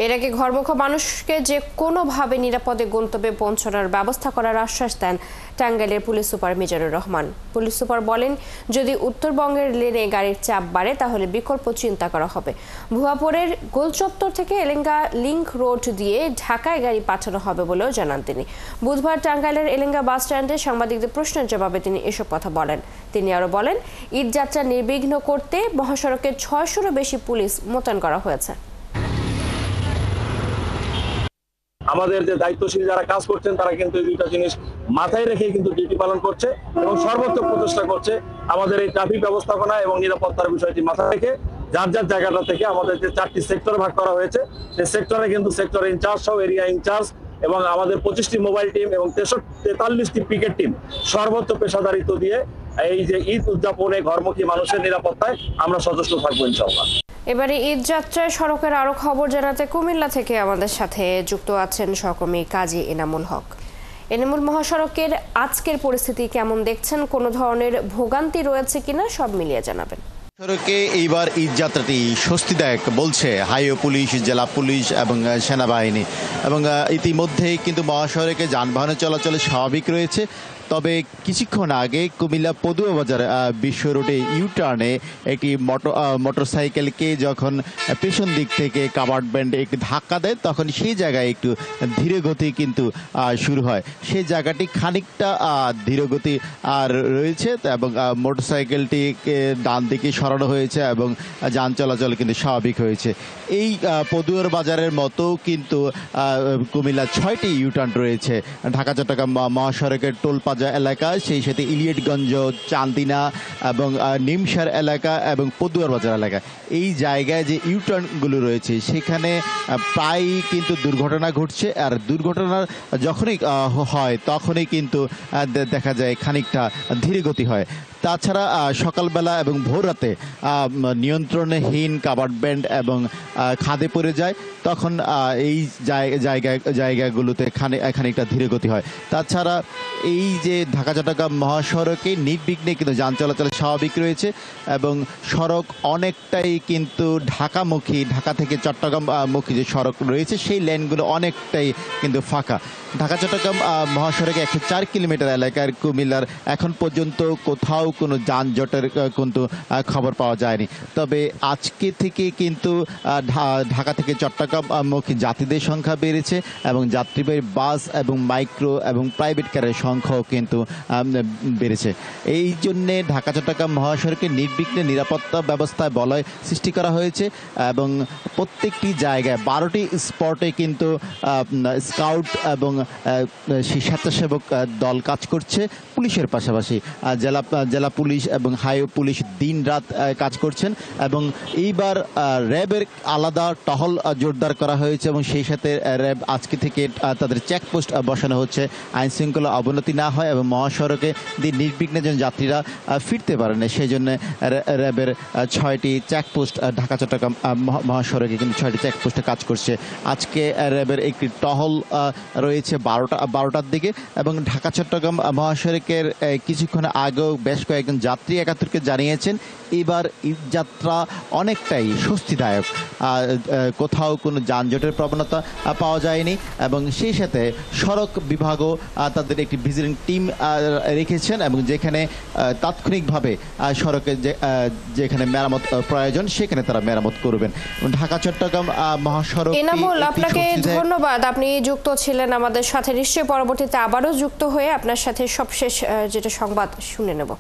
এর আগে ঘরমুখো মানুষকে যে কোনোভাবে নিরাপদে গন্তব্যে পৌঁছানোর ব্যবস্থা করার আশ্বাস দেন টাঙ্গাইলের police super Mizanur Rahman. Police super বলেন, যদি উত্তরবঙ্গের লেনে গাড়ির চাপ বাড়ে তাহলে বিকল্প চিন্তা করা হবে। ভুয়াপুরের গোলচত্বর থেকে এলেঙ্গা লিংক রোড দিয়ে ঢাকায় গাড়ি পাঠানো হবে বলেও জানান তিনি। বুধবার টাঙ্গাইলের এলেঙ্গা বাস স্ট্যান্ডে সাংবাদিকদের প্রশ্নের জবাবে তিনি এসব কথা বলেন। তিনি আরও বলেন, ঈদ যাত্রা নির্বিঘ্ন করতে মহাসড়কে 600-ও বেশি পুলিশ মোতায়েন করা হয়েছে। আমাদের যে দায়িত্বশীল যারা কাজ করছেন তারা কিন্তু এই দুইটা জিনিস মাথায় রেখে কিন্তু ডিউটি পালন করছে এবং সর্বোচ্চ প্রচেষ্টা করছে আমাদের এই ট্রাফিক ব্যবস্থাপনা এবং নিরাপত্তার বিষয়টি মাথায় রেখে যার যার জায়গাটা থেকে আমাদের যে 4টি সেক্টরে ভাগ করা হয়েছে সেই সেক্টরে কিন্তু সেক্টর ইনচার্জ সহ এরিয়া ইনচার্জ এবং আমাদের 25টি মোবাইল টিম এবং 43টি পিকেট টিম সর্বোচ্চ পেশাদারিত্ব দিয়ে এই যে ঈদ উদযাপনে ঘরমুখী মানুষের নিরাপত্তায় আমরা সচেষ্ট থাকবো ইনশাআল্লাহ। এবারে ঈদ যাত্রায় সড়কের আরো খবর জানাতে কুমিল্লা থেকে আমাদের সাথে যুক্ত আছেন সহকর্মী কাজী এনামুল হক। এনামুল, মহাসড়কের আজকের পরিস্থিতি কেমন দেখছেন? কোনো ধরনের ভোগান্তি রয়েছে কিনা সব মিলিয়ে জানাবেন। সড়কে এইবার ঈদ যাত্রাটি স্বস্তিদায়ক বলছে হাইওয়ে পুলিশ, জেলা পুলিশ এবং সেনাবাহিনী। এবং ইতিমধ্যেই কিন্তু মহাসড়কে যানবাহনের চলাচল স্বাভাবিক রয়েছে। তবে কিছুক্ষণ আগে কুমিল্লা পদুয়া বাজার বিশ্ব রোডে ইউটার্নে একটি মোটরসাইকেলকে যখন পেছন দিক থেকে কাভার্ড ব্যান্ড একটি ধাক্কা দেয় তখন সেই জায়গায় একটু ধীরগতি কিন্তু শুরু হয়। সেই জায়গাটি খানিকটা ধীরগতি আর রয়েছে এবং মোটরসাইকেলটিকে ডান দিকে সরানো হয়েছে এবং যান চলাচল কিন্তু স্বাভাবিক হয়েছে। এই পদুয়ার বাজারের মতো কিন্তু কুমিল্লা 6টি ইউটার্ন রয়েছে ঢাকা চট্টগ্রাম মহাসড়কের টোলপাজা এলাকা, সেই সাথে ইলিয়টগঞ্জ, চান্দিনা এবং নিমসার এলাকা এবং পদুয়ার বাজার এলাকা। এই জায়গায় যে ইউটার্নগুলো রয়েছে সেখানে প্রায়ই কিন্তু দুর্ঘটনা ঘটছে। আর দুর্ঘটনা যখনই হয় তখনই কিন্তু দেখা যায় খানিকটা ধীরগতি হয়। তাছাড়া সকালবেলা এবং ভোর রাতে নিয়ন্ত্রণহীন কাভার্ড ব্যান্ড এবং খাদে পড়ে যায় তখন এই জায়গাগুলোতে খানিকটা ধীরগতি হয়। তাছাড়া এই যে ঢাকা চট্টগ্রাম মহাসড়কে নির্বিঘ্নে কিন্তু যান চলাচল স্বাভাবিক রয়েছে এবং সড়ক অনেকটাই কিন্তু ঢাকামুখী, ঢাকা থেকে চট্টগ্রামমুখী যে সড়ক রয়েছে সেই লেনগুলো অনেকটাই কিন্তু ফাঁকা। ঢাকা চট্টগ্রাম মহাসড়কে 104 কিলোমিটার এলাকার কুমিল্লার এখন পর্যন্ত কোথাও কোনো যানজটের কিন্তু খবর পাওয়া যায়নি। তবে আজকে থেকে কিন্তু ঢাকা থেকে চট্টগ্রামমুখী যাত্রীদের সংখ্যা বেড়েছে এবং যাত্রীবাহী বাস এবং মাইক্রো এবং প্রাইভেট কারের সংখ্যাও কিন্তু বেড়েছে। এই জন্যে ঢাকা চট্টগ্রাম মহাসড়কে নির্বিঘ্নে নিরাপত্তা ব্যবস্থায় বলয় সৃষ্টি করা হয়েছে এবং প্রত্যেকটি জায়গায় 12টি স্পটে কিন্তু স্কাউট এবং স্বেচ্ছাসেবক দল কাজ করছে পুলিশের পাশাপাশি। জেলা পুলিশ এবং হাইওয়ে পুলিশ দিন রাত কাজ করছেন এবং এইবার র্যাবের আলাদা টহল জোরদার করা হয়েছে এবং সেই সাথে র্যাব আজকে থেকে তাদের চেকপোস্ট বসানো হচ্ছে আইন শৃঙ্খলা অবনতি না হয় এবং মহাসড়কে নির্বিঘ্নে যেন যাত্রীরা ফিরতে পারেন সেই জন্য র্যাবের 6টি চেকপোস্ট ঢাকা চট্টগ্রাম মহাসড়কে কিন্তু 6টি চেকপোস্টে কাজ করছে। আজকে র্যাবের একটি টহল রয়েছে 12টার দিকে এবং ঢাকা চট্টগ্রাম মহাসড়কের কিছুক্ষণ আগেও বেশ কয়েকজন যাত্রী একাত্তরকে জানিয়েছেন এবার ঈদযাত্রা অনেকটাই স্বস্তিদায়ক, কোথাও কোনো যানজটের প্রবণতা পাওয়া যায়নি এবং সেই সাথে সড়ক বিভাগও তাদের একটি ভিজিটিং টিম রেখেছেন এবং যেখানে তাৎক্ষণিকভাবে সড়কে যেখানে মেরামত প্রয়োজন সেখানে তারা মেরামত করবেন। ঢাকা চট্টগ্রাম মহাসড়ক। এনামুল, আপনাকে ধন্যবাদ, আপনি যুক্ত ছিলেন আমাদের সাথে। নিশ্চয়ই পরবর্তীতে আবারও যুক্ত হয়ে আপনার সাথে সবশেষ যেটা সংবাদ শুনে নেব।